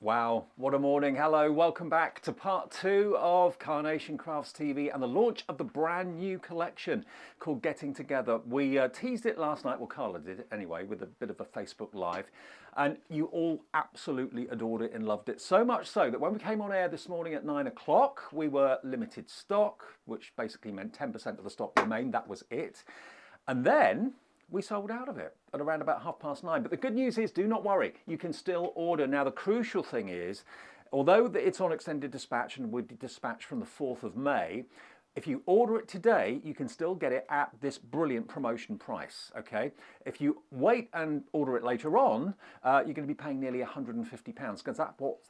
Wow, what a morning. Hello, welcome back to part 2 of Carnation Crafts TV and the launch of the brand new collection called Getting Together. We teased it last night, well Carla did it anyway, with a bit of a Facebook Live, and you all absolutely adored it and loved it. So much so that when we came on air this morning at 9 o'clock, we were limited stock, which basically meant 10% of the stock remained, that was it. And then we sold out of it at around about 9:30. But the good news is, do not worry, you can still order. Now, the crucial thing is, although it's on extended dispatch and would be dispatched from the 4th of May, if you order it today, you can still get it at this brilliant promotion price, okay? If you wait and order it later on, you're going to be paying nearly £150, because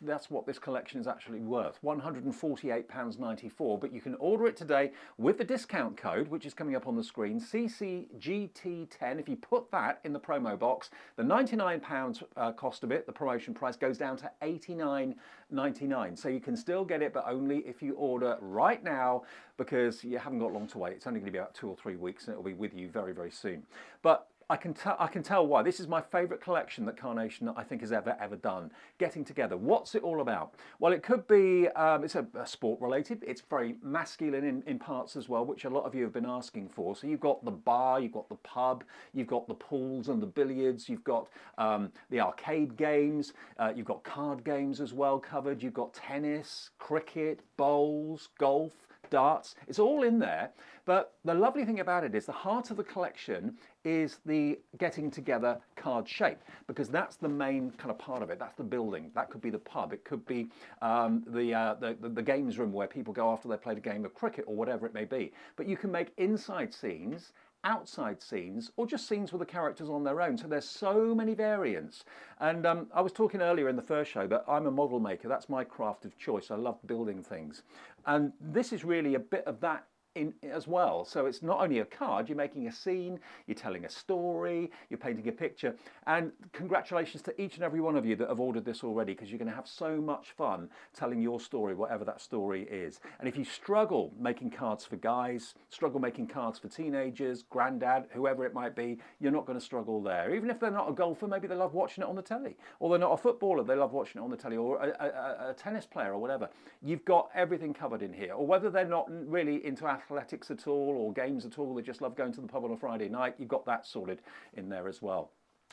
that's what this collection is actually worth, £148.94. But you can order it today with the discount code, which is coming up on the screen, CCGT10. If you put that in the promo box, the £99 cost of it, the promotion price, goes down to $89.99. So you can still get it, but only if you order right now, because you haven't got long to wait. It's only going to be about 2 or 3 weeks and it'll be with you very, very soon. But I can tell why. This is my favourite collection that Carnation, I think, has ever done. Getting Together. What's it all about? Well, it could be, it's a sport related. It's very masculine in parts as well, which a lot of you have been asking for. So you've got the bar, you've got the pub, you've got the pools and the billiards, you've got the arcade games, you've got card games as well covered, you've got tennis, cricket, bowls, golf, darts. It's all in there. But the lovely thing about it is the heart of the collection is the Getting Together card shape, because that's the main kind of part of it. That's the building. That could be the pub. It could be the games room where people go after they played a game of cricket or whatever it may be. But you can make inside scenes, outside scenes, or just scenes with the characters on their own. So there's so many variants. And I was talking earlier in the first show that I'm a model maker. That's my craft of choice. I love building things. And this is really a bit of that in as well. So it's not only a card, you're making a scene, you're telling a story, you're painting a picture. And congratulations to each and every one of you that have ordered this already, because you're going to have so much fun telling your story, whatever that story is. And if you struggle making cards for guys, struggle making cards for teenagers, granddad, whoever it might be, you're not going to struggle there. Even if they're not a golfer, maybe they love watching it on the telly, or they're not a footballer, they love watching it on the telly, or a tennis player or whatever. You've got everything covered in here. Or whether they're not really into athletics at all or games at all, they just love going to the pub on a Friday night, you've got that sorted in there as well.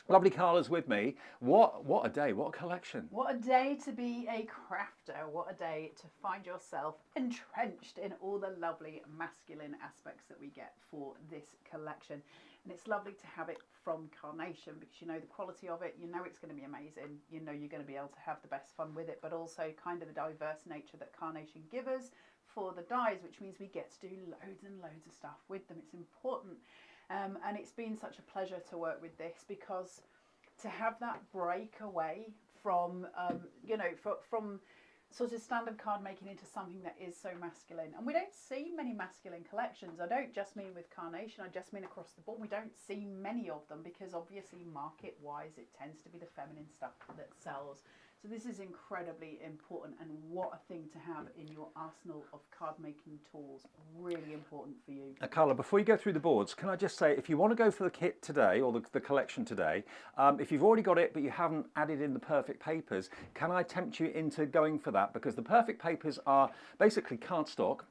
Lovely Carla's with me. What a day, what a collection. What a day to be a crafter. What a day to find yourself entrenched in all the lovely masculine aspects that we get for this collection. And it's lovely to have it from Carnation, because you know the quality of it, you know it's going to be amazing, you know you're going to be able to have the best fun with it, but also kind of the diverse nature that Carnation give us for the dies, which means we get to do loads and loads of stuff with them. It's important. And it's been such a pleasure to work with this, because to have that break away from, from sort of standard card making into something that is so masculine. And we don't see many masculine collections. I don't just mean with Carnation, I just mean across the board. We don't see many of them, because obviously market-wise it tends to be the feminine stuff that sells. So this is incredibly important, and what a thing to have in your arsenal of card making tools. Really important for you. Carla, before you go through the boards, can I just say, if you want to go for the kit today, or the collection today, if you've already got it but you haven't added in the perfect papers, can I tempt you into going for that? Because the perfect papers are basically cardstock,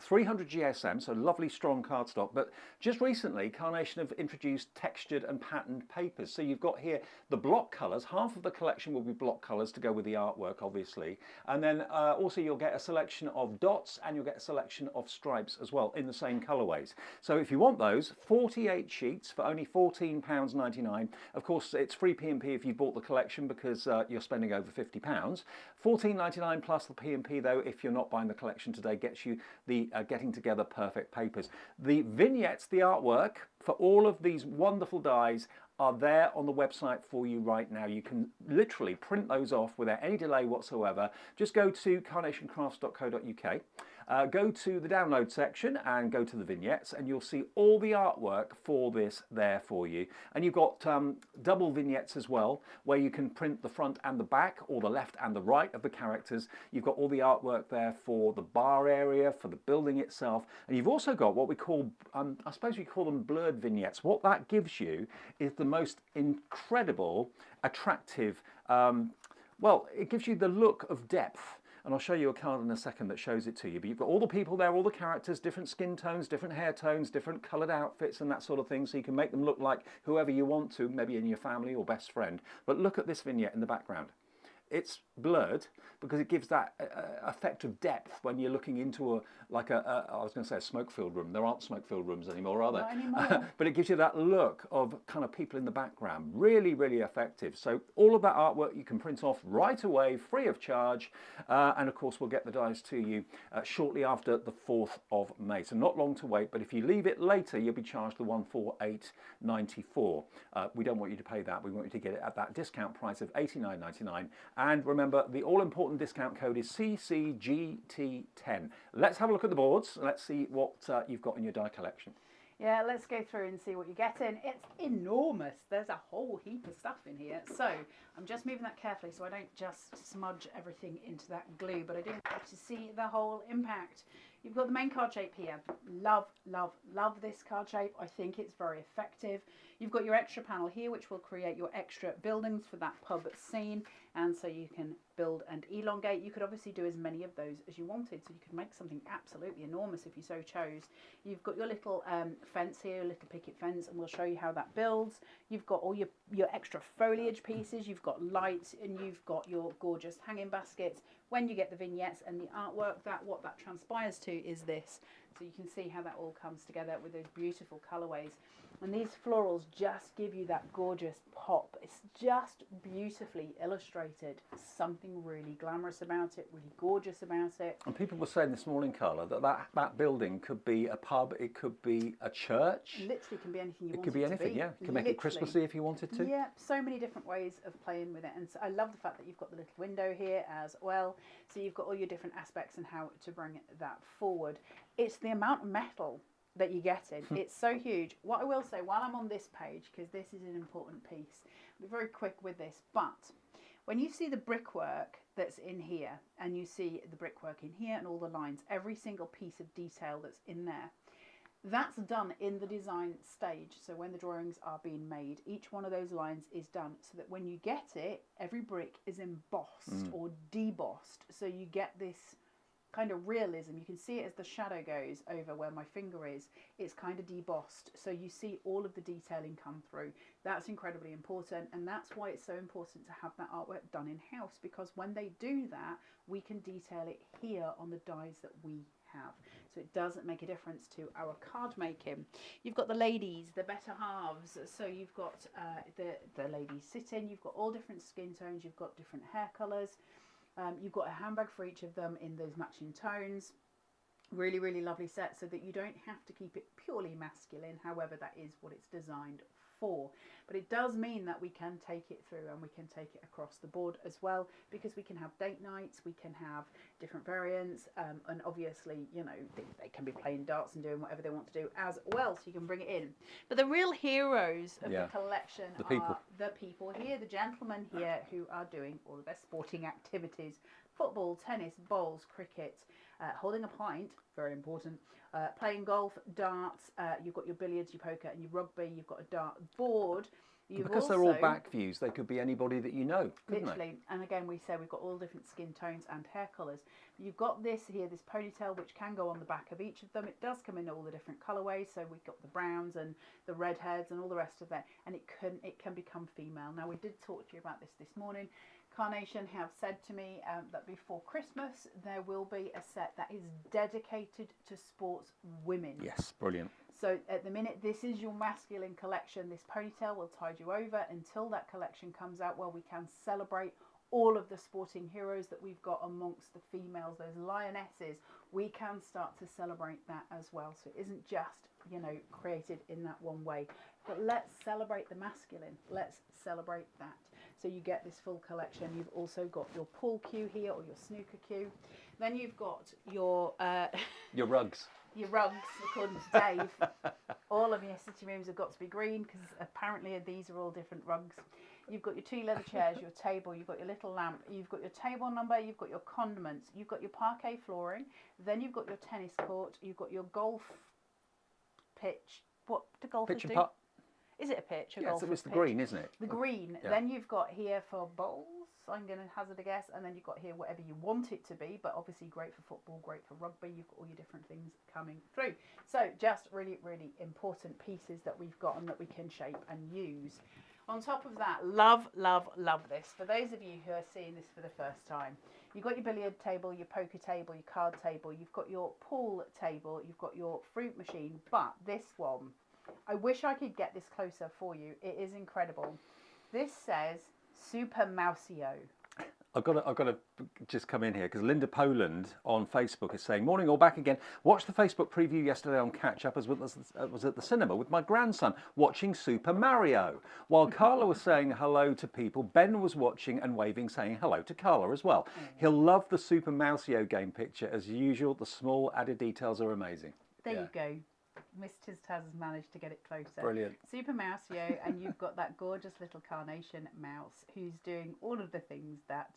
300 GSM, so lovely strong cardstock. But just recently Carnation have introduced textured and patterned papers. So you've got here the block colours. Half of the collection will be block colours to go with the artwork, obviously, and then also you'll get a selection of dots, and you'll get a selection of stripes as well in the same colourways. So if you want those, 48 sheets for only £14.99. Of course it's free P&P if you bought the collection, because you're spending over £50. £14.99 plus the P&P though, if you're not buying the collection today, gets you the Getting Together perfect papers. The vignettes, the artwork for all of these wonderful dies are there on the website for you right now. You can literally print those off without any delay whatsoever. Just go to carnationcrafts.co.uk. Go to the download section and go to the vignettes, and you'll see all the artwork for this there for you. And you've got double vignettes as well, where you can print the front and the back, or the left and the right of the characters. You've got all the artwork there for the bar area, for the building itself, and you've also got what we call, I suppose we call them blurred vignettes. What that gives you is the most incredible, attractive Well, it gives you the look of depth. And I'll show you a card in a second that shows it to you. But you've got all the people there, all the characters, different skin tones, different hair tones, different coloured outfits and that sort of thing. So you can make them look like whoever you want to, maybe in your family or best friend. But look at this vignette in the background. It's blurred because it gives that effect of depth when you're looking into I was going to say a smoke-filled room. There aren't smoke-filled rooms anymore, are there? Not anymore. But it gives you that look of kind of people in the background. Really, really effective. So all of that artwork you can print off right away, free of charge. And of course, we'll get the dies to you shortly after the 4th of May. So not long to wait, but if you leave it later, you'll be charged the $148.94. We don't want you to pay that. We want you to get it at that discount price of $89.99. And remember, the all-important discount code is CCGT10. Let's have a look at the boards. Let's see what you've got in your die collection. Yeah, let's go through and see what you're getting. It's enormous. There's a whole heap of stuff in here. So I'm just moving that carefully so I don't just smudge everything into that glue, but I do want to see the whole impact. You've got the main card shape here. Love, love, love this card shape. I think it's very effective. You've got your extra panel here, which will create your extra buildings for that pub scene. And so you can build and elongate. You could obviously do as many of those as you wanted. So you could make something absolutely enormous if you so chose. You've got your little fence here, little picket fence, and we'll show you how that builds. You've got all your extra foliage pieces. You've got lights, and you've got your gorgeous hanging baskets. When you get the vignettes and the artwork, what that transpires to is this. So you can see how that all comes together with those beautiful colorways. And these florals just give you that gorgeous pop. It's just beautifully illustrated. Something really glamorous about it, really gorgeous about it. And people were saying this morning, Carla, that building could be a pub, it could be a church. Literally can be anything you want it to be. It could be anything, yeah. You could make it Christmassy if you wanted to. Yeah, so many different ways of playing with it. And so I love the fact that you've got the little window here as well. So you've got all your different aspects and how to bring that forward. It's the amount of metal that you get in. It's so huge. What I will say while I'm on this page, because this is an important piece, I'll be very quick with this, but when you see the brickwork that's in here and you see the brickwork in here and all the lines, every single piece of detail that's in there, that's done in the design stage. So when the drawings are being made, each one of those lines is done so that when you get it, every brick is embossed or debossed. So you get this kind of realism. You can see it as the shadow goes over where my finger is. It's kind of debossed, so you see all of the detailing come through. That's incredibly important, and that's why it's so important to have that artwork done in-house, because when they do that, we can detail it here on the dies that we have. So it doesn't make a difference to our card making. You've got the ladies, the better halves. So you've got the ladies sitting, you've got all different skin tones, you've got different hair colours. You've got a handbag for each of them in those matching tones. Really, really lovely set so that you don't have to keep it purely masculine. However, that is what it's designed for. But it does mean that we can take it through and we can take it across the board as well, because we can have date nights, we can have different variants, and obviously, you know, they can be playing darts and doing whatever they want to do as well, so you can bring it in. But the real heroes of the collection are the people here, the gentlemen here who are doing all of their sporting activities: football, tennis, bowls, cricket, holding a pint, very important, playing golf, darts, you've got your billiards, your poker and your rugby, you've got a dart board. Because they're all back views, they could be anybody that you know, couldn't literally they? And again, we say we've got all different skin tones and hair colours. You've got this here, this ponytail, which can go on the back of each of them. It does come in all the different colourways, so we've got the browns and the redheads and all the rest of that, and it can become female. Now, we did talk to you about this morning. Carnation have said to me that before Christmas there will be a set that is dedicated to sports women. Yes, brilliant. So at the minute, this is your masculine collection. This ponytail will tide you over until that collection comes out, where we can celebrate all of the sporting heroes that we've got amongst the females, those lionesses. We can start to celebrate that as well. So it isn't just, you know, created in that one way. But let's celebrate the masculine. Let's celebrate that. So you get this full collection. You've also got your pool cue here, or your snooker cue. Then you've got your rugs. Your rugs, according to Dave. All of your sitting rooms have got to be green, because apparently these are all different rugs. You've got your 2 leather chairs, your table, you've got your little lamp, you've got your table number, you've got your condiments, you've got your parquet flooring, then you've got your tennis court, you've got your golf pitch. What do golfers pitch and do? putt. Is it a pitch? Yes, it's the green, isn't it? The green. Yeah. Then you've got here for bowls. I'm going to hazard a guess. And then you've got here whatever you want it to be, but obviously great for football, great for rugby. You've got all your different things coming through. So just really, really important pieces that we've got and that we can shape and use. On top of that, love, love, love this. For those of you who are seeing this for the first time, you've got your billiard table, your poker table, your card table, you've got your pool table, you've got your fruit machine, but this one, I wish I could get this closer for you. It is incredible. This says Super Mousio. I've got to just come in here because Linda Poland on Facebook is saying, morning, all back again. Watched the Facebook preview yesterday on Catch Up as well as was at the cinema with my grandson watching Super Mario. While Carla was saying hello to people, Ben was watching and waving, saying hello to Carla as well. He'll love the Super Mousio game picture. As usual, the small added details are amazing. There you go. Miss Tiz Taz has managed to get it closer. Brilliant. Super Mousio, and you've got that gorgeous little carnation mouse who's doing all of the things that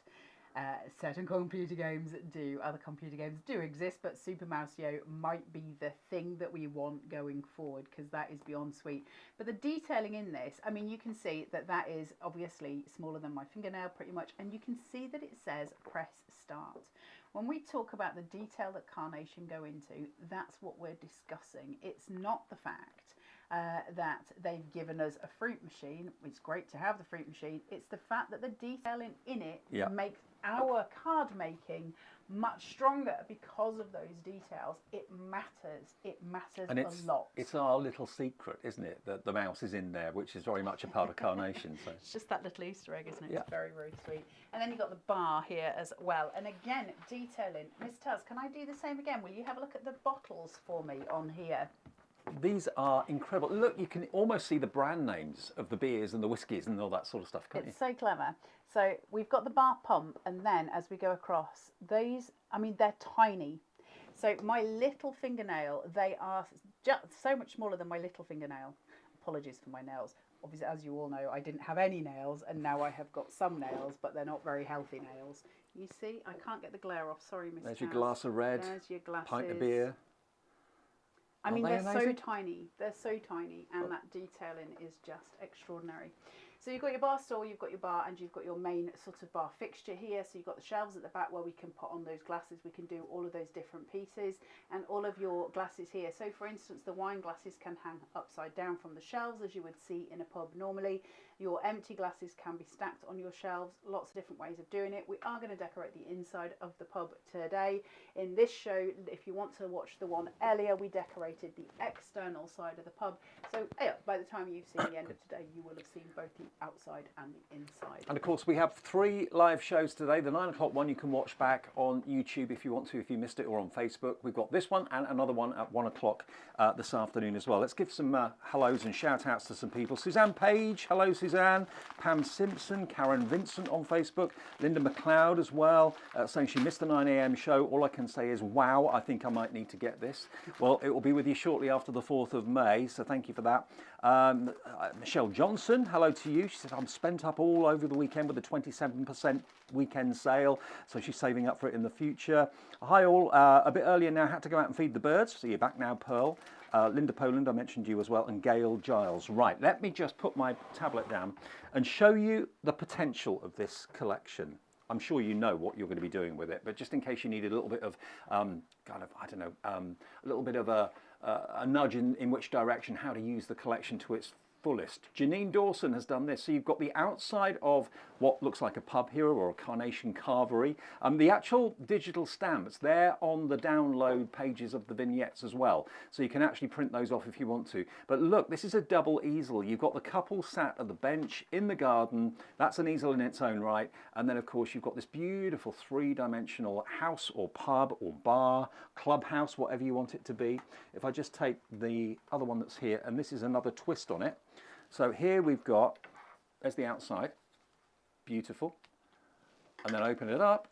certain computer games do. Other computer games do exist, but Super Mousio might be the thing that we want going forward because that is beyond sweet. But the detailing in this, I mean, you can see that that is obviously smaller than my fingernail pretty much, and you can see that it says press start. When we talk about the detail that Carnation go into, that's what we're discussing. It's not the fact that they've given us a fruit machine. It's great to have the fruit machine. It's the fact that the detailing in it makes our card making much stronger because of those details. It matters. It matters a lot. It's our little secret, isn't it? That the mouse is in there, which is very much a part of Carnation. So it's just that little Easter egg, isn't it? Yeah. It's very, very sweet. And then you've got the bar here as well. And again, detailing. Miss Taz, can I do the same again? Will you have a look at the bottles for me on here? These are incredible. Look, you can almost see the brand names of the beers and the whiskies and all that sort of stuff, can't you? It's so clever. So we've got the bar pump, and then as we go across, these, I mean, they're tiny. So my little fingernail, they are just so much smaller than my little fingernail. Apologies for my nails. Obviously, as you all know, I didn't have any nails, and now I have got some nails, but they're not very healthy nails. You see, I can't get the glare off. Sorry, Miss There's your Taz. glass of red, There's your glasses. pint of beer. I mean, Aren't they're they so amazing? tiny. They're so tiny, and that detailing is just extraordinary. So you've got your bar stool, you've got your bar, and you've got your main sort of bar fixture here. So you've got the shelves at the back where we can put on those glasses. We can do all of those different pieces, and all of your glasses here. So for instance, the wine glasses can hang upside down from the shelves, as you would see in a pub normally. Your empty glasses can be stacked on your shelves. Lots of different ways of doing it. We are going to decorate the inside of the pub today. In this show, if you want to watch the one earlier, we decorated the external side of the pub. So yeah, by the time you've seen the end of today, you will have seen both the outside and the inside. And of course, we have 3 live shows today. The 9 o'clock one you can watch back on YouTube if you want to, if you missed it, or on Facebook. We've got this one and another one at 1 o'clock this afternoon as well. Let's give some hellos and shout outs to some people. Suzanne Page, hello Suzanne. Pam Simpson, Karen Vincent on Facebook. Linda McLeod as well, saying she missed the 9 a.m. show. All I can say is, wow, I think I might need to get this. Well, it will be with you shortly after the 4th of May, so thank you for that. Michelle Johnson, hello to you. She said, I'm spent up all over the weekend with a 27% weekend sale, so she's saving up for it in the future. Hi all, a bit earlier now, had to go out and feed the birds, so you're back now, Pearl. Linda Poland, I mentioned you as well, and Gail Giles. Right, let me just put my tablet down and show you the potential of this collection. I'm sure you know what you're going to be doing with it, but just in case you need a little bit of a little bit of a nudge in which direction, how to use the collection to its fullest. Janine Dawson has done this. So you've got the outside of what looks like a pub here or a Carnation carvery. The actual digital stamps, they're on the download pages of the vignettes as well. So you can actually print those off if you want to. But look, this is a double easel. You've got the couple sat at the bench in the garden. That's an easel in its own right. And then of course you've got this beautiful 3-dimensional house or pub or bar, clubhouse, whatever you want it to be. If I just take the other one that's here, and this is another twist on it. So here we've got, there's the outside, beautiful. And then open it up,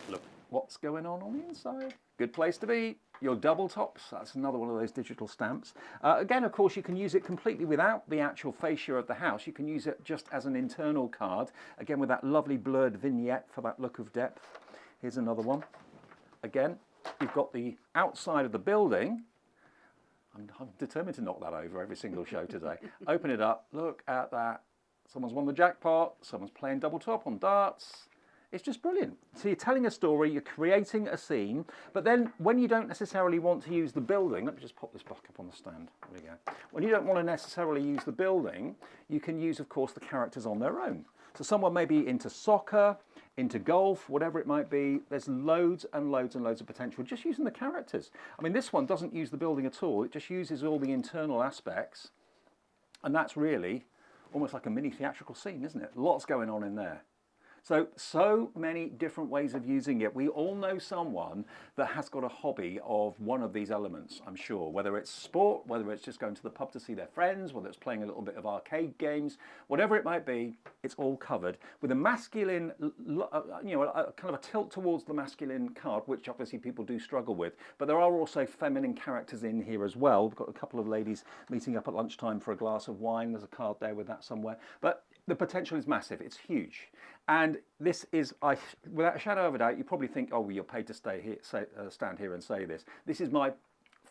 look what's going on the inside. Good place to be. Your double tops, that's another one of those digital stamps. Again, of course, you can use it completely without the actual fascia of the house. You can use it just as an internal card, again with that lovely blurred vignette for that look of depth. Here's another one. Again, you've got the outside of the building. I'm determined to knock that over every single show today. Open it up, look at that. Someone's won the jackpot, someone's playing double top on darts. It's just brilliant. So you're telling a story, you're creating a scene, but then when you don't necessarily want to use the building, let me just pop this back up on the stand. There we go. When you don't want to necessarily use the building, you can use, of course, the characters on their own. So someone may be into soccer, into golf, whatever it might be. There's loads and loads and loads of potential just using the characters. I mean, this one doesn't use the building at all. It just uses all the internal aspects. And that's really almost like a mini theatrical scene, isn't it? Lots going on in there. So many different ways of using it. We all know someone that has got a hobby of one of these elements, I'm sure. Whether it's sport, whether it's just going to the pub to see their friends, whether it's playing a little bit of arcade games, whatever it might be, it's all covered with a masculine, kind of a tilt towards the masculine card, which obviously people do struggle with. But there are also feminine characters in here as well. We've got a couple of ladies meeting up at lunchtime for a glass of wine. There's a card there with that somewhere. But the potential is massive. It's huge. And this is, without a shadow of a doubt, you probably think, oh, well, you're paid to stand here and say this. This is my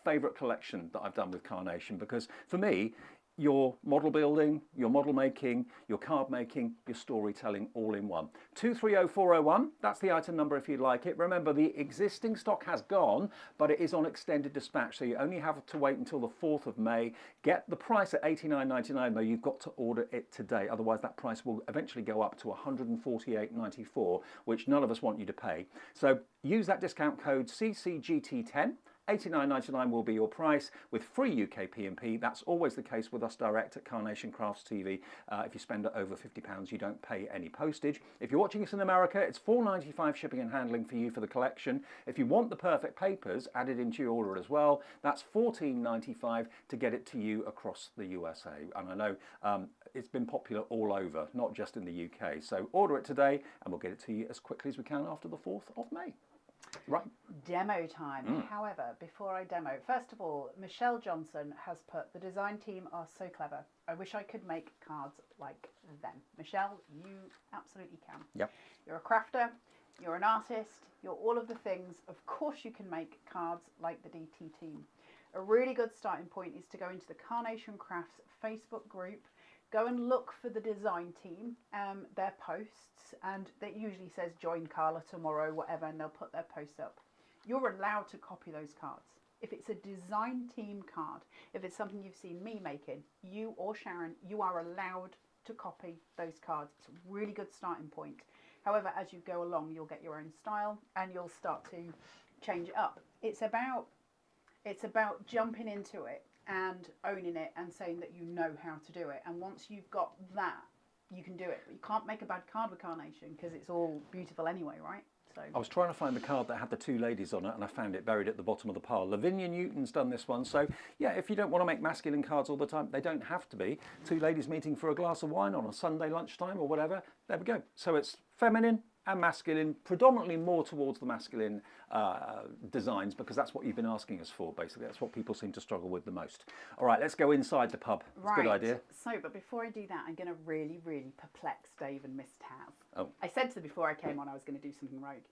favourite collection that I've done with Carnation, because for me, your model building, your model making, your card making, your storytelling all in one. 230401, that's the item number if you'd like it. Remember, the existing stock has gone, but it is on extended dispatch, so you only have to wait until the 4th of May. Get the price at $89.99 though. You've got to order it today, otherwise that price will eventually go up to $148.94, which none of us want you to pay. So use that discount code CCGT10. $89.99 will be your price with free UK P&P. That's always the case with us direct at Carnation Crafts TV. If you spend over £50, you don't pay any postage. If you're watching us in America, it's $4.95 shipping and handling for you for the collection. If you want the perfect papers added into your order as well, that's $14.95 to get it to you across the USA. And I know it's been popular all over, not just in the UK. So order it today and we'll get it to you as quickly as we can after the 4th of May. Right. Demo time. However, before I demo, first of all, Michelle Johnson has put, the design team are so clever. I wish I could make cards like them. Michelle, you absolutely can. Yep. You're a crafter, you're an artist, you're all of the things. Of course you can make cards like the DT team. A really good starting point is to go into the Carnation Crafts Facebook group. Go and look for the design team, their posts, and it usually says join Carla tomorrow, whatever, and they'll put their posts up. You're allowed to copy those cards. If it's a design team card, if it's something you've seen me making, you or Sharon, you are allowed to copy those cards. It's a really good starting point. However, as you go along, you'll get your own style and you'll start to change it up. It's about jumping into it and owning it and saying that you know how to do it. And once you've got that, you can do it. But you can't make a bad card with Carnation because it's all beautiful anyway, right? So I was trying to find the card that had the two ladies on it and I found it buried at the bottom of the pile. Lavinia Newton's done this one. So yeah, if you don't want to make masculine cards all the time, they don't have to be. Two ladies meeting for a glass of wine on a Sunday lunchtime or whatever. There we go. So it's feminine and masculine, predominantly more towards the masculine designs, because that's what you've been asking us for, basically. That's what people seem to struggle with the most. All right, let's go inside the pub. It's a good idea. So, but before I do that, I'm going to really, really perplex Dave and Miss Taz. Oh. I said to them before I came on I was going to do something rogue.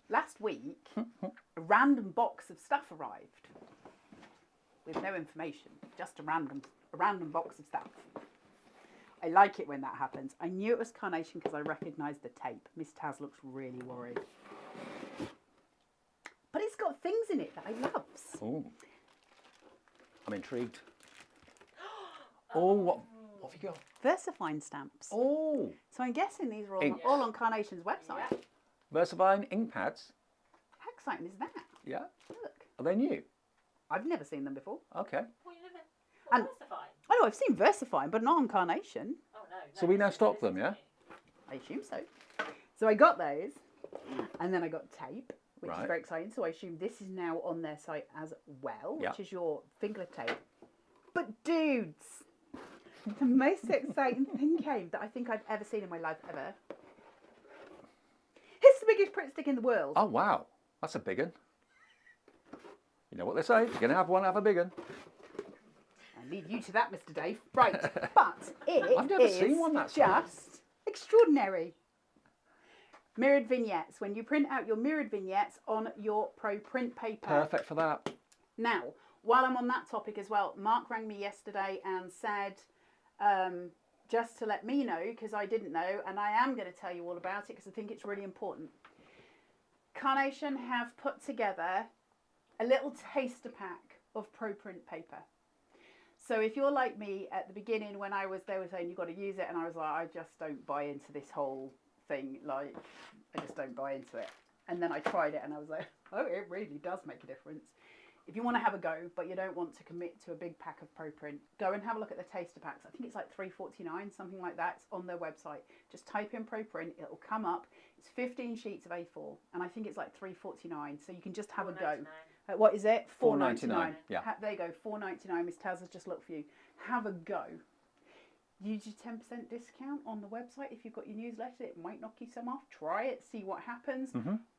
Last week, a random box of stuff arrived with no information, just a random box of stuff. I like it when that happens. I knew it was Carnation because I recognised the tape. Miss Taz looks really worried. But it's got things in it that I love. Oh, I'm intrigued. Oh, what have you got? VersaFine stamps. Oh. So I'm guessing these are all on Carnation's website. Yeah. VersaFine ink pads. How exciting is that? Yeah. Look. Are they new? I've never seen them before. Okay. Well, you never... And VersaFine? I know, I've seen VersaFine, but not on Carnation. Oh, no. So we now stock them, yeah? I assume so. So I got those, and then I got tape, which is very exciting. So I assume this is now on their site as well, which is your finger tape. But dudes, the most exciting thing came that I think I've ever seen in my life ever. It's the biggest print stick in the world. Oh, wow. That's a big one. You know what they say, if you're going to have one, have a big one. I leave you to that, Mr. Dave. Right, but I've never seen one that size. Just extraordinary. Mirrored vignettes. When you print out your mirrored vignettes on your Pro print paper. Perfect for that. Now, while I'm on that topic as well, Mark rang me yesterday and said just to let me know, because I didn't know, and I am going to tell you all about it because I think it's really important. Carnation have put together a little taster pack of Pro Print paper. So if you're like me at the beginning when they were saying you've got to use it, and I was like, I just don't buy into this whole thing, like I just don't buy into it. And then I tried it and I was like, oh, it really does make a difference. If you want to have a go, but you don't want to commit to a big pack of Pro Print, go and have a look at the taster packs. I think it's like $3.49, something like that. It's on their website. Just type in Pro Print, it'll come up. It's 15 sheets of A4, and I think it's like $3.49. So you can just have a go. What is it? $4.99. Yeah. There you go, $4.99. Miss Taz has just looked for you. Have a go. Use your 10% discount on the website if you've got your newsletter. It might knock you some off. Try it, see what happens.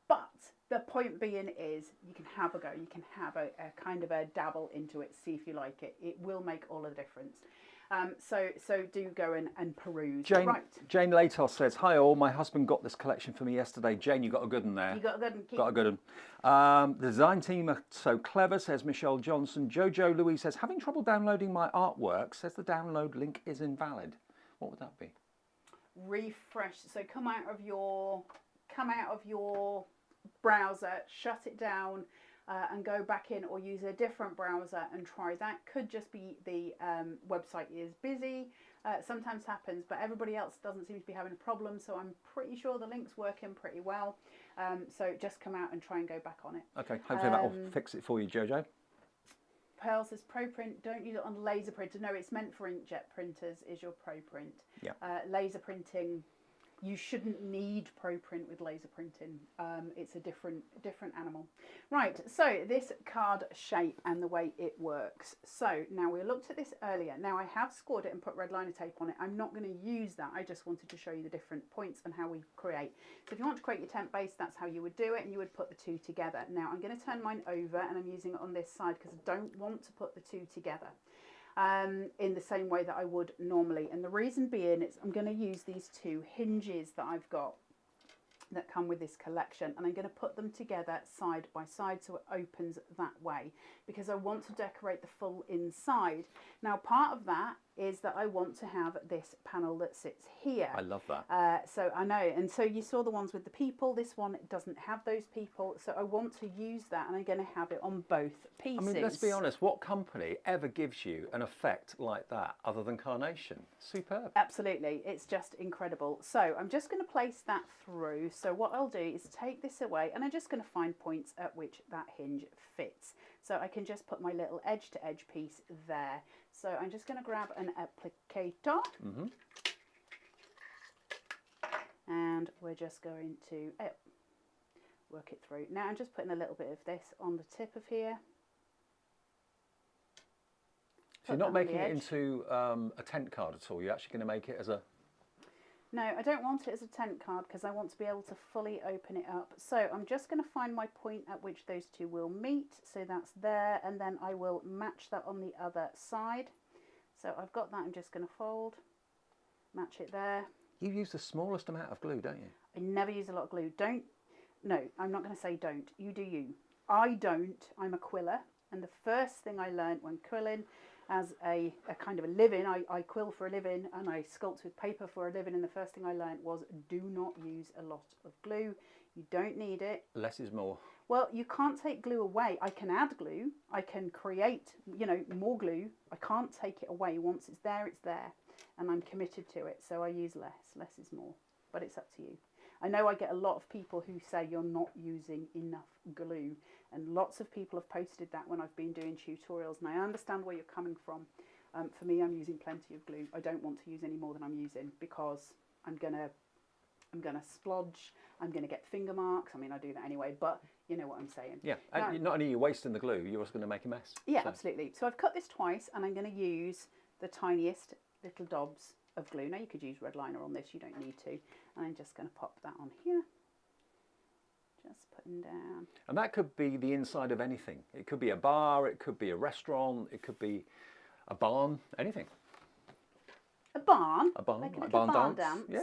But the point being is you can have a go. You can have a kind of a dabble into it, see if you like it. It will make all the difference. So do go and peruse. Jane, right. Jane Latos says, hi all, my husband got this collection for me yesterday. Jane, you got a good one there. You got a good one. Got a good one. The design team are so clever, says Michelle Johnson. Jojo Louise says, having trouble downloading my artwork, says the download link is invalid. What would that be? Refresh. So come out of your browser, shut it down, and go back in, or use a different browser and try that. Could just be the website is busy. Sometimes happens, but everybody else doesn't seem to be having a problem, so I'm pretty sure the link's working pretty well. So just come out and try and go back on it. Okay, hopefully that will fix it for you, Jojo. Pearl says Pro Print, don't use it on laser printer. No, it's meant for inkjet printers, is your Pro Print. Yeah. Laser printing, you shouldn't need Pro Print with laser printing. It's a different animal. Right, so this card shape and the way it works. So now we looked at this earlier. Now I have scored it and put red liner tape on it. I'm not going to use that. I just wanted to show you the different points and how we create. So if you want to create your temp base, that's how you would do it, and you would put the two together. Now I'm going to turn mine over, and I'm using it on this side because I don't want to put the two together in the same way that I would normally. And the reason being is I'm going to use these two hinges that I've got that come with this collection, and I'm going to put them together side by side so it opens that way, because I want to decorate the full inside. Now part of that is that I want to have this panel that sits here. I love that. So I know, and so you saw the ones with the people. This one doesn't have those people, so I want to use that, and I'm going to have it on both pieces. I mean, let's be honest, what company ever gives you an effect like that other than Carnation? Superb. Absolutely, it's just incredible. So I'm just going to place that through. So what I'll do is take this away, and I'm just going to find points at which that hinge fits. So I can just put my little edge to edge piece there. So I'm just going to grab an applicator, and we're just going to work it through. Now I'm just putting a little bit of this on the tip of here. So you're not making it into a tent card at all? You're actually going to make it as a... No, I don't want it as a tent card because I want to be able to fully open it up. So I'm just going to find my point at which those two will meet. So that's there, and then I will match that on the other side. So I've got that. I'm just going to fold, match it there. You use the smallest amount of glue, don't you? I never use a lot of glue. No, I'm not going to say don't. You do you. I don't. I'm a quiller. And the first thing I learned when quilling as a kind of a living, I quill for a living and I sculpt with paper for a living, and the first thing I learned was do not use a lot of glue. You don't need it. Less is more. Well, you can't take glue away. I can add glue. I can create, you know, more glue. I can't take it away. Once it's there, and I'm committed to it. So I use less. Less is more, but it's up to you. I know I get a lot of people who say you're not using enough glue, and lots of people have posted that when I've been doing tutorials, and I understand where you're coming from. For me, I'm using plenty of glue. I don't want to use any more than I'm using because I'm gonna splodge, I'm gonna get finger marks. I mean, I do that anyway, but you know what I'm saying. Yeah, and not only are you wasting the glue, you're also going to make a mess. Yeah, so. Absolutely. So I've cut this twice, and I'm going to use the tiniest little dobs of glue. Now you could use red liner on this, you don't need to. And I'm just going to pop that on here. Just putting down. And that could be the inside of anything. It could be a bar, it could be a restaurant, it could be a barn, anything. A barn? A barn, like a barn dance. Yeah.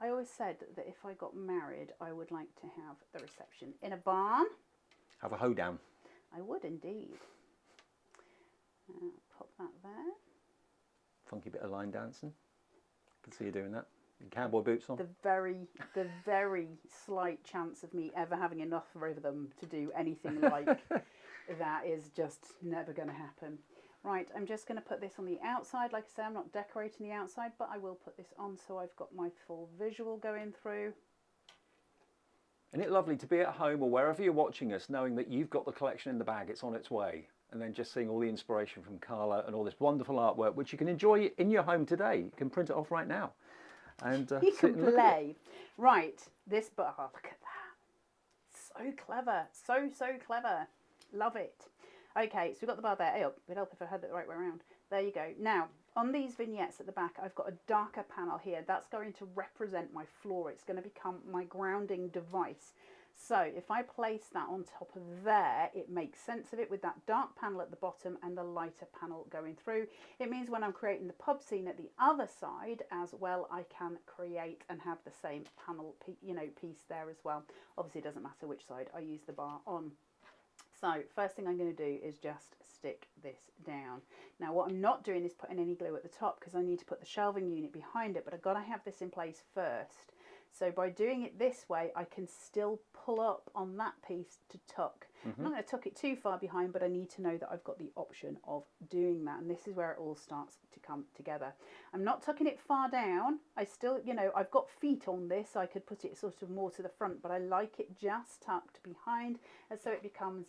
I always said that if I got married, I would like to have the reception in a barn. Have a hoedown. I would indeed. Pop that there. Funky bit of line dancing. can see you doing that. Your cowboy boots on. The very slight chance of me ever having enough over them to do anything like that is just never going to happen. Right, I'm just going to put this on the outside. Like I say, I'm not decorating the outside, but I will put this on so I've got my full visual going through. Isn't it lovely to be at home or wherever you're watching us, knowing that you've got the collection in the bag, it's on its way, and then just seeing all the inspiration from Carla and all this wonderful artwork, which you can enjoy in your home today. You can print it off right now. And you can play. Right, this bar, look at that. So clever, so clever. Love it. Okay, so we've got the bar there. Hey, it'd help if I had it the right way around. There you go. Now, on these vignettes at the back, I've got a darker panel here. That's going to represent my floor. It's going to become my grounding device. So if I place that on top of there, it makes sense of it with that dark panel at the bottom and the lighter panel going through. It means when I'm creating the pub scene at the other side as well, I can create and have the same panel, piece there as well. Obviously, it doesn't matter which side I use the bar on. So first thing I'm going to do is just stick this down. Now what I'm not doing is putting any glue at the top because I need to put the shelving unit behind it, but I've got to have this in place first. So by doing it this way, I can still pull up on that piece to tuck. I'm not going to tuck it too far behind, but I need to know that I've got the option of doing that. And this is where it all starts to come together. I'm not tucking it far down. I still, I've got feet on this. So I could put it sort of more to the front, but I like it just tucked behind. And so it becomes,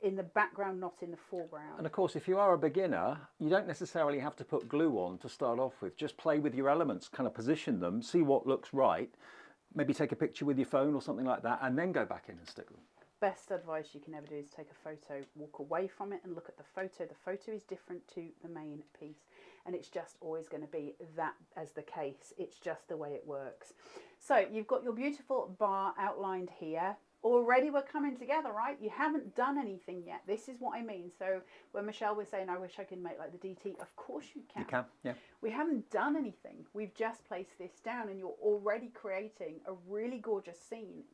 in the background, not in the foreground. And of course, if you are a beginner, you don't necessarily have to put glue on to start off with. Just play with your elements, kind of position them, see what looks right. Maybe take a picture with your phone or something like that, and then go back in and stick them. Best advice you can ever do is take a photo, walk away from it and look at the photo. The photo is different to the main piece, and it's just always going to be that as the case. It's just the way it works. So you've got your beautiful bar outlined here. Already we're coming together, right? You haven't done anything yet. This is what I mean. So when Michelle was saying, I wish I could make like the DT, of course you can. You can, yeah. We haven't done anything. We've just placed this down and you're already creating a really gorgeous scene.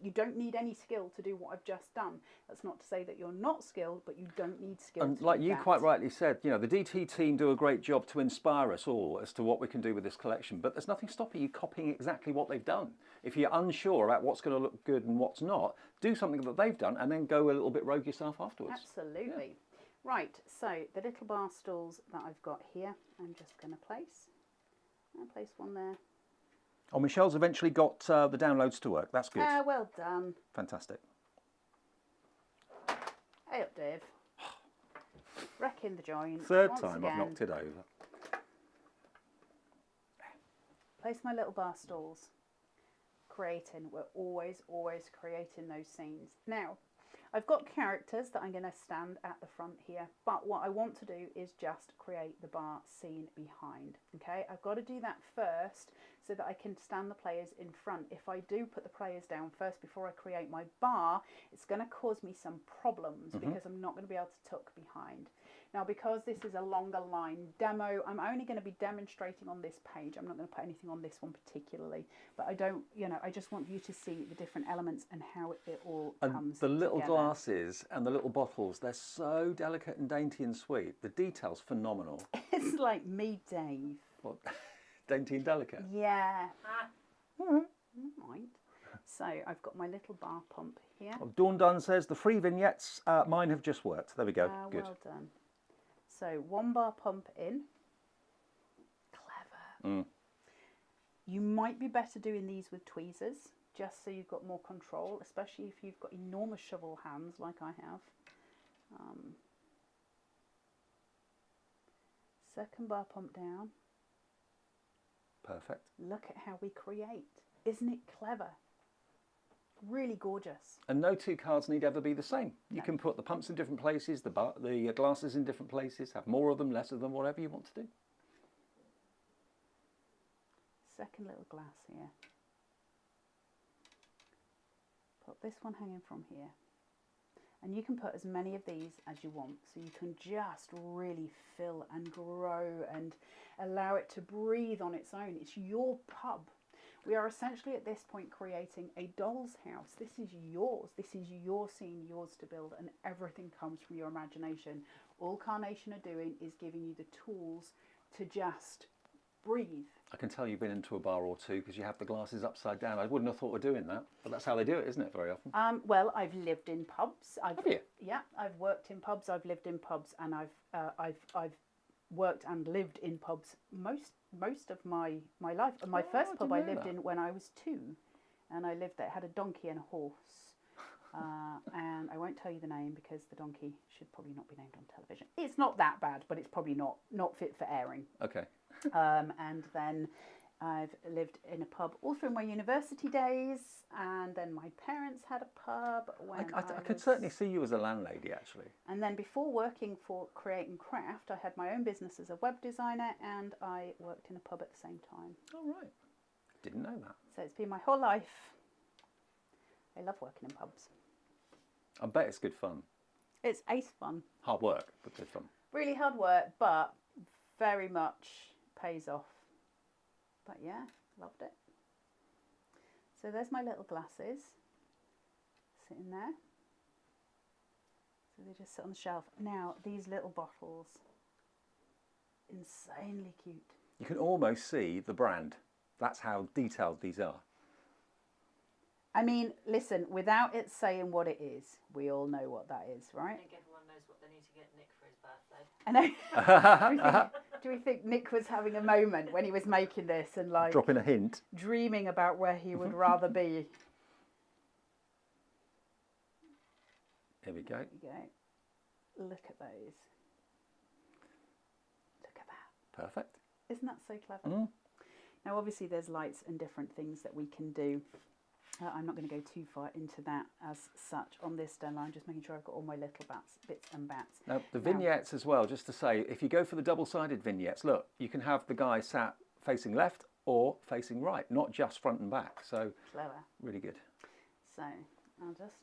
You don't need any skill to do what I've just done. That's not to say that you're not skilled, but you don't need skill And to like do you that. quite rightly said, the DT team do a great job to inspire us all as to what we can do with this collection, but there's nothing stopping you copying exactly what they've done. If you're unsure about what's going to look good and what's not, do something that they've done and then go a little bit rogue yourself afterwards. Absolutely. Yeah. Right, so the little bar stools that I've got here, I'm just going to place. I'll place one there. Oh, Michelle's eventually got the downloads to work. That's good. Well done. Fantastic. Hey up, Dave. Wrecking the joint. Third once time again. I've knocked it over. Place my little bar stools. Creating. We're always creating those scenes. Now, I've got characters that I'm going to stand at the front here, but what I want to do is just create the bar scene behind. Okay, I've got to do that first so that I can stand the players in front. If I do put the players down first before I create my bar, it's going to cause me some problems because I'm not going to be able to tuck behind. Now, because this is a longer line demo, I'm only going to be demonstrating on this page. I'm not going to put anything on this one particularly, but I don't, I just want you to see the different elements and how it all comes together. The little together. glasses and the little bottles, they're so delicate and dainty and sweet. The detail's phenomenal. It's like me, Dave. What? Dainty and delicate? Yeah. Right. So I've got my little bar pump here. Well, Dawn Dunn says the free vignettes, mine have just worked. There we go. Good. Well done. So one bar pump in. Clever. You might be better doing these with tweezers, just so you've got more control, especially if you've got enormous shovel hands like I have. Second bar pump down. Perfect. Look at how we create. Isn't it clever? Really gorgeous. And no two cards need ever be the same. You can put the pumps in different places, the glasses in different places, have more of them, less of them, whatever you want to do. Second little glass here. Put this one hanging from here. And you can put as many of these as you want. So you can just really fill and grow and allow it to breathe on its own. It's your pub. We are essentially at this point creating a doll's house. This is yours. This is your scene, yours to build, and everything comes from your imagination. All Carnation are doing is giving you the tools to just breathe. I can tell you've been into a bar or two because you have the glasses upside down. I wouldn't have thought of doing that, but that's how they do it, isn't it, very often? Well, I've lived in pubs. Have you? Yeah, I've worked in pubs. I've lived in pubs, and I've worked and lived in pubs most of my life. And my first pub I lived in when I was 2, and I lived there. It had a donkey and a horse. And I won't tell you the name because the donkey should probably not be named on television. It's not that bad, but it's probably not fit for airing. Okay. And then I've lived in a pub all through my university days, and then my parents had a pub when I could certainly see you as a landlady, actually. And then before working for Create and Craft, I had my own business as a web designer, and I worked in a pub at the same time. Oh, right. Didn't know that. So it's been my whole life. I love working in pubs. I bet it's good fun. It's ace fun. Hard work, but good fun. Really hard work, but very much pays off. But yeah, loved it. So there's my little glasses sitting there. So they just sit on the shelf. Now, these little bottles, insanely cute. You can almost see the brand. That's how detailed these are. I mean, listen, without it saying what it is, we all know what that is, right? I think everyone knows what they need to get Nick for his birthday. I know. do we think Nick was having a moment when he was making this and like dropping a hint, dreaming about where he would rather be? Here we go. There you go. Look at those. Look at that. Perfect. Isn't that so clever? Now, obviously, there's lights and different things that we can do. I'm not going to go too far into that as such on this demo. I'm just making sure I've got all my little bits and bats. Now, the vignettes as well, just to say, if you go for the double-sided vignettes, look, you can have the guy sat facing left or facing right, not just front and back. So, clever. Really good. So, I'll just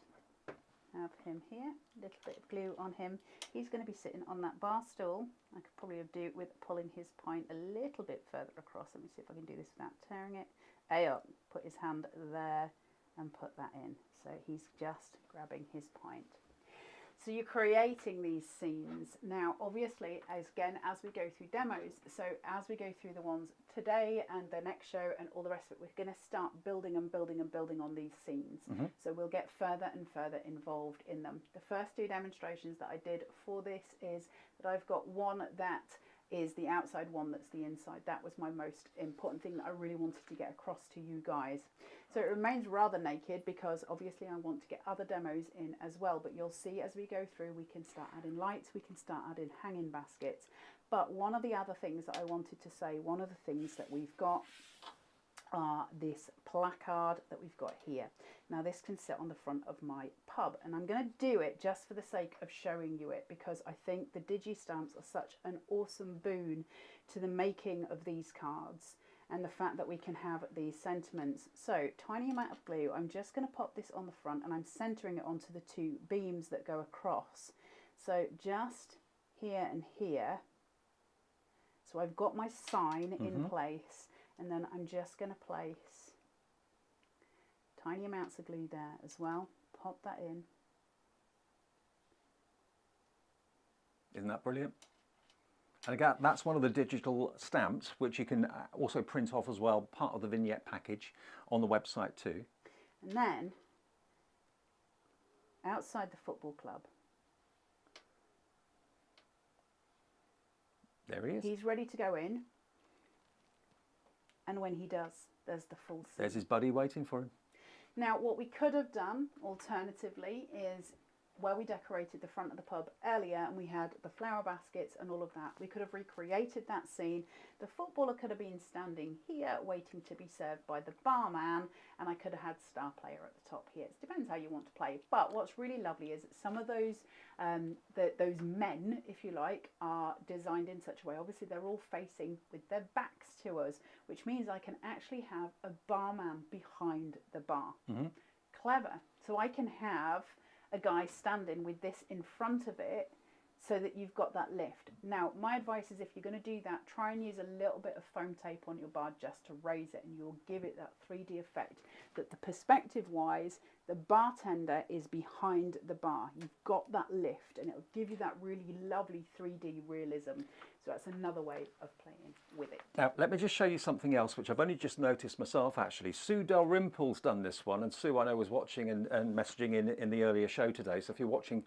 have him here, a little bit of glue on him. He's going to be sitting on that bar stool. I could probably do it with pulling his pint a little bit further across. Let me see if I can do this without tearing it. Up, put his hand there and put that in. So he's just grabbing his pint. So you're creating these scenes. Now, obviously, as we go through demos, so as we go through the ones today and the next show and all the rest of it, we're going to start building and building and building on these scenes. So we'll get further and further involved in them. The first 2 demonstrations that I did for this is that I've got one that is the outside, one that's the inside. That was my most important thing that I really wanted to get across to you guys. So it remains rather naked because obviously I want to get other demos in as well, but you'll see as we go through we can start adding lights, we can start adding hanging baskets. But one of the other things that I wanted to say, one of the things that we've got are this placard that we've got here. Now this can sit on the front of my pub, and I'm going to do it just for the sake of showing you it because I think the digi-stamps are such an awesome boon to the making of these cards and the fact that we can have these sentiments. So tiny amount of glue, I'm just going to pop this on the front and I'm centering it onto the 2 beams that go across. So just here and here. So I've got my sign in place. And then I'm just going to place tiny amounts of glue there as well. Pop that in. Isn't that brilliant? And again, that's one of the digital stamps, which you can also print off as well, part of the vignette package on the website too. And then, outside the football club. There he is. He's ready to go in. And when he does, there's the full scene. There's his buddy waiting for him. Now, what we could have done, alternatively, is where we decorated the front of the pub earlier and we had the flower baskets and all of that, we could have recreated that scene. The footballer could have been standing here waiting to be served by the barman, and I could have had star player at the top here. It depends how you want to play. But what's really lovely is that some of those those men, if you like, are designed in such a way. Obviously, they're all facing with their backs to us, which means I can actually have a barman behind the bar. Clever. So I can have a guy standing with this in front of it so that you've got that lift. Now, my advice is if you're going to do that, try and use a little bit of foam tape on your bar just to raise it, and you'll give it that 3D effect that the perspective-wise, the bartender is behind the bar. You've got that lift, and it'll give you that really lovely 3D realism. So that's another way of playing with it. Now, let me just show you something else, which I've only just noticed myself, actually. Sue Dalrymple's done this one, and Sue, I know, was watching and messaging in the earlier show today. So if you're watching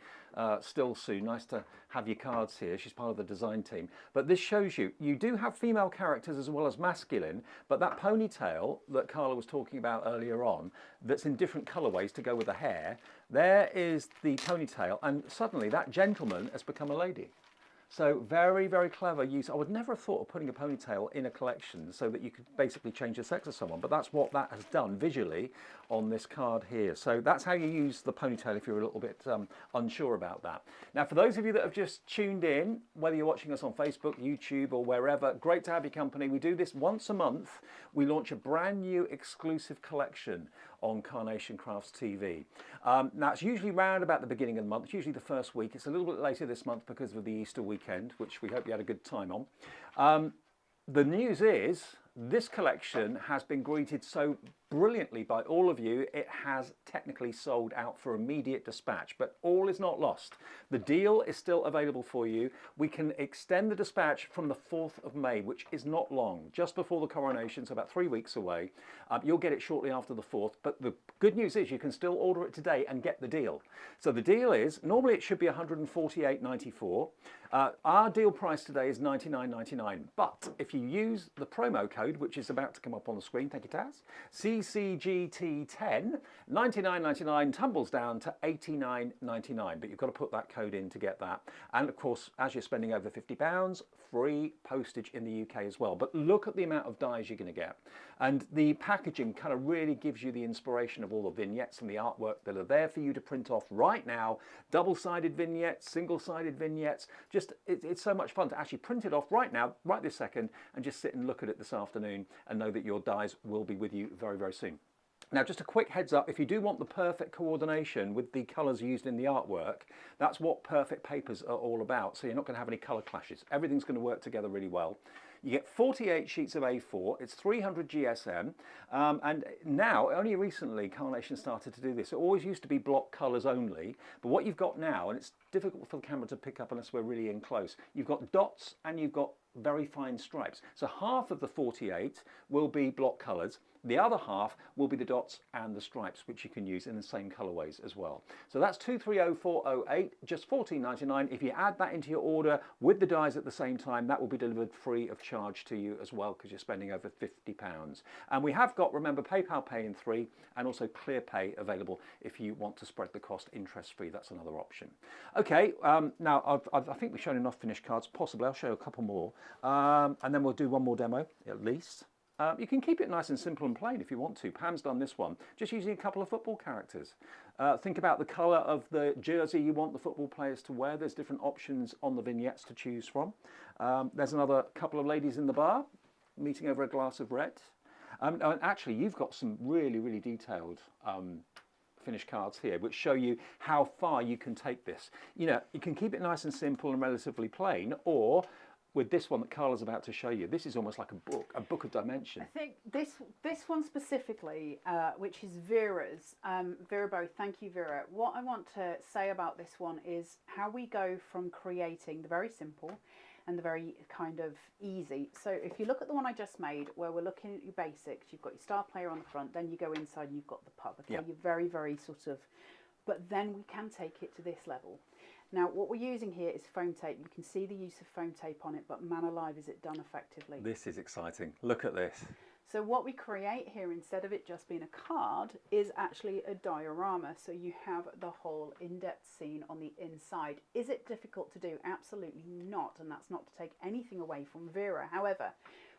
still, Sue, nice to have your cards here. She's part of the design team. But this shows you do have female characters as well as masculine, but that ponytail that Carla was talking about earlier on, that's in different colourways to go with the hair, there is the ponytail, and suddenly that gentleman has become a lady. So very, very clever use. I would never have thought of putting a ponytail in a collection so that you could basically change the sex of someone, but that's what that has done visually on this card here. So that's how you use the ponytail if you're a little bit unsure about that. Now, for those of you that have just tuned in, whether you're watching us on Facebook, YouTube, or wherever, great to have your company. We do this once a month. We launch a brand new exclusive collection on Carnation Crafts TV. Now, it's usually round about the beginning of the month. It's usually the first week. It's a little bit later this month because of the Easter weekend, which we hope you had a good time on. The news is this collection has been greeted so brilliantly by all of you. It has technically sold out for immediate dispatch, but all is not lost. The deal is still available for you. We can extend the dispatch from the 4th of May, which is not long, just before the coronation, so about 3 weeks away. You'll get it shortly after the 4th, but the good news is you can still order it today and get the deal. So the deal is, normally it should be $148.94. Our deal price today is $99.99, but if you use the promo code, which is about to come up on the screen, thank you, Taz, CCGT10, $99.99 tumbles down to $89.99, but you've got to put that code in to get that. And of course, as you're spending over £50, free postage in the UK as well. But look at the amount of dies you're going to get. And the packaging kind of really gives you the inspiration of all the vignettes and the artwork that are there for you to print off right now. Double-sided vignettes, single-sided vignettes. Just, it's so much fun to actually print it off right now, right this second, and just sit and look at it this afternoon and know that your dies will be with you very, very soon. Now, just a quick heads up, if you do want the perfect coordination with the colours used in the artwork, that's what perfect papers are all about. So you're not going to have any colour clashes. Everything's going to work together really well. You get 48 sheets of A4, it's 300 GSM, and now, only recently, Carnation started to do this. It always used to be block colours only, but what you've got now, and it's difficult for the camera to pick up unless we're really in close, you've got dots and you've got very fine stripes. So half of the 48 will be block colours, the other half will be the dots and the stripes, which you can use in the same colourways as well. So that's 230408, just $14.99. If you add that into your order with the dies at the same time, that will be delivered free of charge to you as well, because you're spending over £50. And we have got, remember, PayPal Pay in 3 and also Clear Pay available if you want to spread the cost interest free. That's another option. Okay, now I think we've shown enough finished cards. Possibly I'll show you a couple more, and then we'll do one more demo at least. You can keep it nice and simple and plain if you want to. Pam's done this one, just using a couple of football characters. Think about the colour of the jersey you want the football players to wear. There's different options on the vignettes to choose from. There's another couple of ladies in the bar, meeting over a glass of red. And actually, you've got some really, really detailed finished cards here, which show you how far you can take this. You know, you can keep it nice and simple and relatively plain, or with this one that Carla's about to show you, this is almost like a book of dimension. I think this one specifically, which is Vera's, Vera Bow, thank you, Vera. What I want to say about this one is how we go from creating the very simple and the very kind of easy. So if you look at the one I just made, where we're looking at your basics, you've got your star player on the front, then you go inside and you've got the pub. Okay, Yep. You're very, very sort of, but then we can take it to this level. Now, what we're using here is foam tape. You can see the use of foam tape on it, but man alive, is it done effectively? This is exciting. Look at this. So what we create here, instead of it just being a card, is actually a diorama. So you have the whole in-depth scene on the inside. Is it difficult to do? Absolutely not. And that's not to take anything away from Vera. However,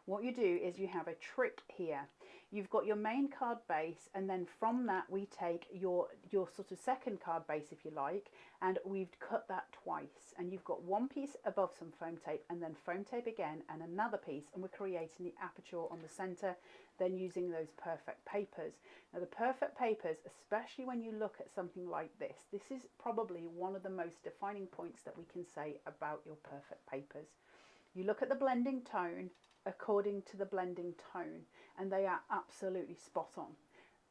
what you do is you have a trick here. You've got your main card base, and then from that we take your sort of second card base, if you like, and we've cut that twice. And you've got one piece above some foam tape, and then foam tape again, and another piece, and we're creating the aperture on the center, then using those perfect papers. Now the perfect papers, especially when you look at something like this is probably one of the most defining points that we can say about your perfect papers. You look at the blending tone according to the blending tone, and they are absolutely spot on.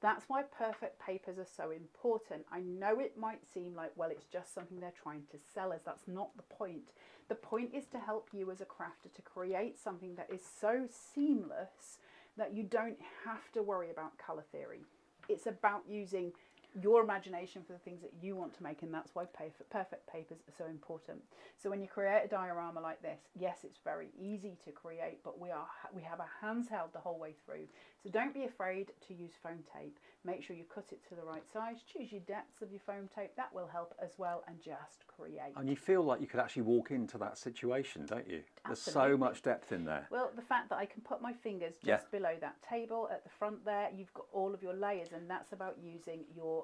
That's why perfect papers are so important. I know it might seem like, well, it's just something they're trying to sell us. That's not the point. The point is to help you as a crafter to create something that is so seamless that you don't have to worry about colour theory. It's about using your imagination for the things that you want to make, and that's why perfect papers are so important. So when you create a diorama like this, yes, it's very easy to create, but we have our hands held the whole way through. So don't be afraid to use foam tape. Make sure you cut it to the right size, choose your depths of your foam tape, that will help as well, and just create. And you feel like you could actually walk into that situation, don't you? There's Absolutely. so much depth in there. Well, the fact that I can put my fingers just below that table at the front there, you've got all of your layers, and that's about using your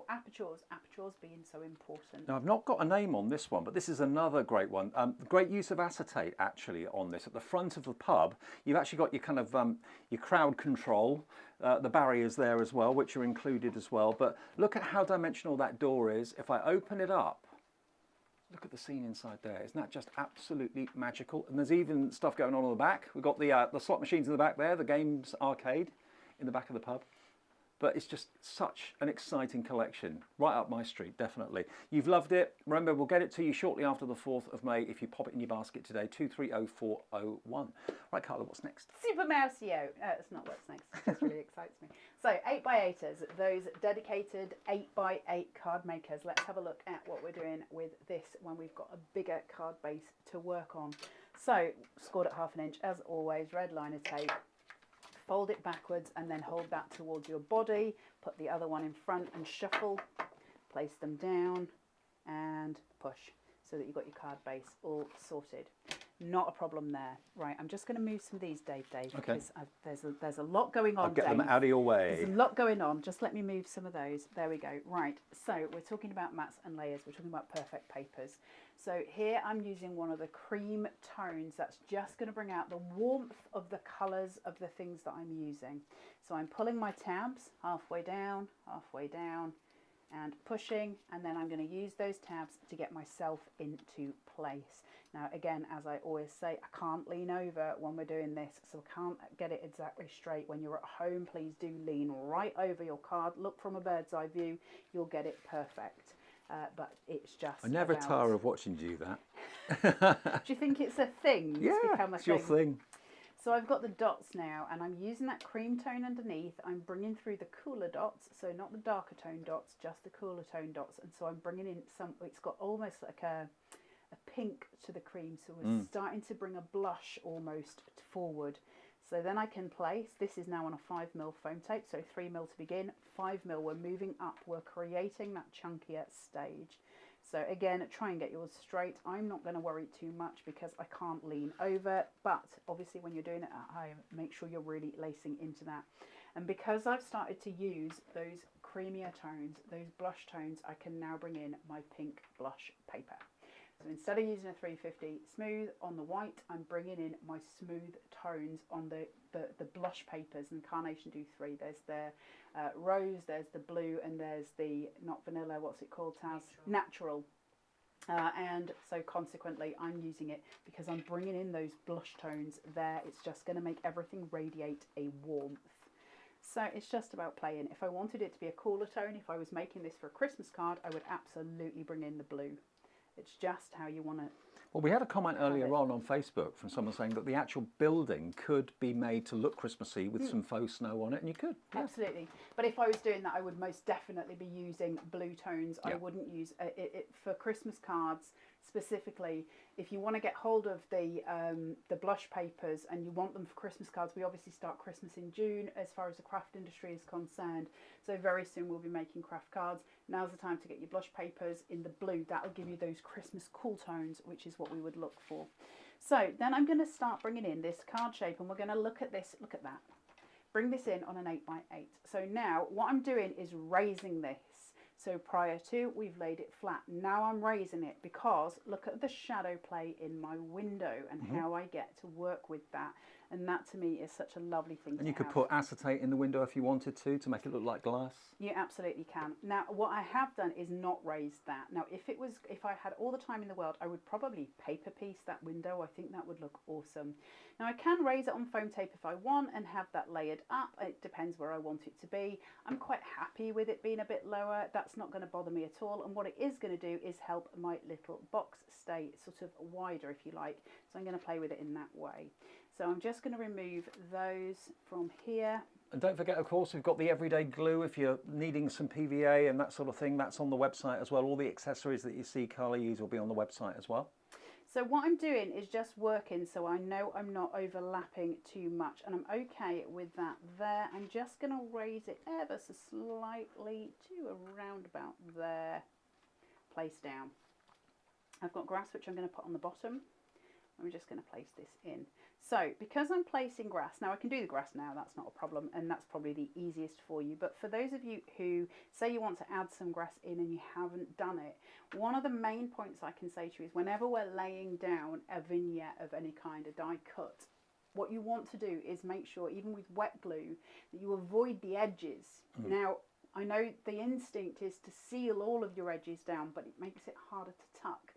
apertures being so important. Now, I've not got a name on this one, but this is another great one. Great use of acetate actually on this. At the front of the pub, you've actually got your kind of your crowd control, the barriers there as well, which are included as well. But look at how dimensional that door is. If I open it up, look at the scene inside there. Isn't that just absolutely magical? And there's even stuff going on the back. We've got the slot machines in the back there, the games arcade in the back of the pub. But it's just such an exciting collection. Right up my street, definitely. You've loved it. Remember, we'll get it to you shortly after the 4th of May if you pop it in your basket today, 230401. Right, Carla, what's next? Super Mouseo. That's not what's next. It just really excites me. So 8x8ers, those dedicated 8x8 card makers. Let's have a look at what we're doing with this when we've got a bigger card base to work on. So scored at 1/2 inch, as always, red liner tape. Fold it backwards and then hold that towards your body. Put the other one in front and shuffle. Place them down and push so that you've got your card base all sorted. Not a problem there. Right, I'm just going to move some of these, Dave, okay, because there's a lot going on, I'll get Dave. them out of your way. There's a lot going on. Just let me move some of those. There we go. Right, so we're talking about mats and layers. We're talking about perfect papers. So here I'm using one of the cream tones that's just going to bring out the warmth of the colours of the things that I'm using. So I'm pulling my tabs halfway down, and pushing, and then I'm going to use those tabs to get myself into place. Now again, as I always say, I can't lean over when we're doing this, so I can't get it exactly straight. When you're at home, please do lean right over your card. Look from a bird's eye view, you'll get it perfect. But it's just I never tire of watching you do Do that. you think it's a thing? Yeah, it's your thing. So I've got the dots now, and I'm using that cream tone underneath. I'm bringing through the cooler dots, so not the darker tone dots, just the cooler tone dots. And so I'm bringing in some, it's got almost like a pink to the cream, so we're starting to bring a blush almost forward. So then I can place, this is now on a 5mm foam tape, so 3mm to begin, 5mm, we're moving up, we're creating that chunkier stage. So again, try and get yours straight. I'm not going to worry too much because I can't lean over, but obviously when you're doing it at home, make sure you're really lacing into that. And because I've started to use those creamier tones, those blush tones, I can now bring in my pink blush paper. So instead of using a 350 smooth on the white, I'm bringing in my smooth tones on the blush papers, and Carnation do 3. There's the rose, there's the blue, and there's the, not vanilla, what's it called, Taz? Natural. And so consequently, I'm using it because I'm bringing in those blush tones there. It's just going to make everything radiate a warmth. So it's just about playing. If I wanted it to be a cooler tone, if I was making this for a Christmas card, I would absolutely bring in the blue. It's just how you want to. Well, we had a comment earlier on Facebook from someone saying that the actual building could be made to look Christmassy with some faux snow on it, and you could. Yeah. Absolutely. But if I was doing that, I would most definitely be using blue tones. Yeah. I wouldn't use it for Christmas cards specifically. If you want to get hold of the blush papers and you want them for Christmas cards, we obviously start Christmas in June as far as the craft industry is concerned. So very soon we'll be making craft cards. Now's the time to get your blush papers in the blue. That'll give you those Christmas cool tones, which is what we would look for. So then I'm going to start bringing in this card shape, and we're going to look at this. Look at that. Bring this in on an 8x8. So now what I'm doing is raising this. So prior to, we've laid it flat. Now I'm raising it because look at the shadow play in my window and how I get to work with that. And that to me is such a lovely thing to have. And you could put acetate in the window if you wanted to make it look like glass. You absolutely can. Now, what I have done is not raise that. Now, if I had all the time in the world, I would probably paper piece that window. I think that would look awesome. Now, I can raise it on foam tape if I want and have that layered up. It depends where I want it to be. I'm quite happy with it being a bit lower. That's not going to bother me at all. And what it is going to do is help my little box stay sort of wider, if you like. So I'm going to play with it in that way. So I'm just going to remove those from here. And don't forget, of course, we've got the everyday glue. If you're needing some PVA and that sort of thing, that's on the website as well. All the accessories that you see Carla use will be on the website as well. So what I'm doing is just working so I know I'm not overlapping too much, and I'm okay with that there. I'm just going to raise it ever so slightly to around about there. Place down. I've got grass which I'm going to put on the bottom. I'm just going to place this in. So because I'm placing grass, now I can do the grass now, that's not a problem, and that's probably the easiest for you. But for those of you who say you want to add some grass in and you haven't done it, one of the main points I can say to you is whenever we're laying down a vignette of any kind, a die cut, what you want to do is make sure, even with wet glue, that you avoid the edges. Now, I know the instinct is to seal all of your edges down, but it makes it harder to tuck.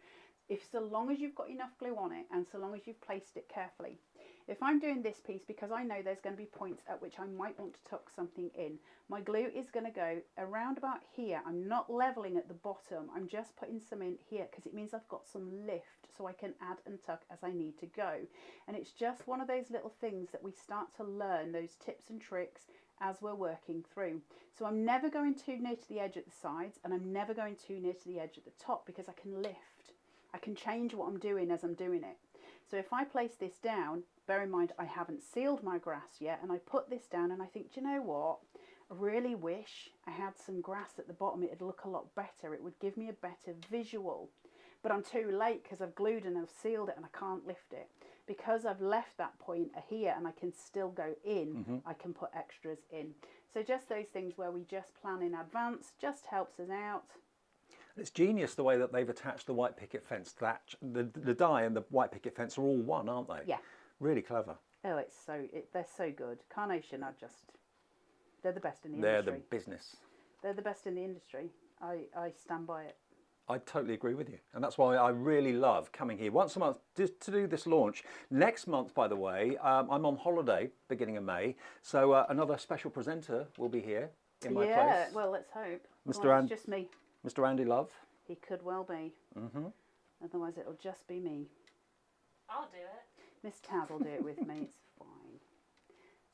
So long as you've got enough glue on it and so long as you've placed it carefully. If I'm doing this piece, because I know there's going to be points at which I might want to tuck something in, my glue is going to go around about here. I'm not leveling at the bottom. I'm just putting some in here because it means I've got some lift so I can add and tuck as I need to go. And it's just one of those little things that we start to learn, those tips and tricks as we're working through. So I'm never going too near to the edge at the sides and I'm never going too near to the edge at the top because I can lift. I can change what I'm doing as I'm doing it. So if I place this down, bear in mind I haven't sealed my grass yet, and I put this down and I think, do you know what? I really wish I had some grass at the bottom. It'd look a lot better. It would give me a better visual. But I'm too late because I've glued and I've sealed it and I can't lift it. Because I've left that point here and I can still go in, I can put extras in. So just those things where we just plan in advance just helps us out. It's genius the way that they've attached the white picket fence. The die and the white picket fence are all one, aren't they? Yeah. Really clever. Oh, they're so good. Carnation are they're the best in the They're industry. the business. They're the best in the industry. I stand by it. I totally agree with you. And that's why I really love coming here once a month to do this launch. Next month, by the way, I'm on holiday, beginning of May. So another special presenter will be here in my place. Yeah, well, let's hope. It's just me. Mr. Andy Love. He could well be. Otherwise, it'll just be me. I'll do it. Miss Taz will do it with me. It's fine.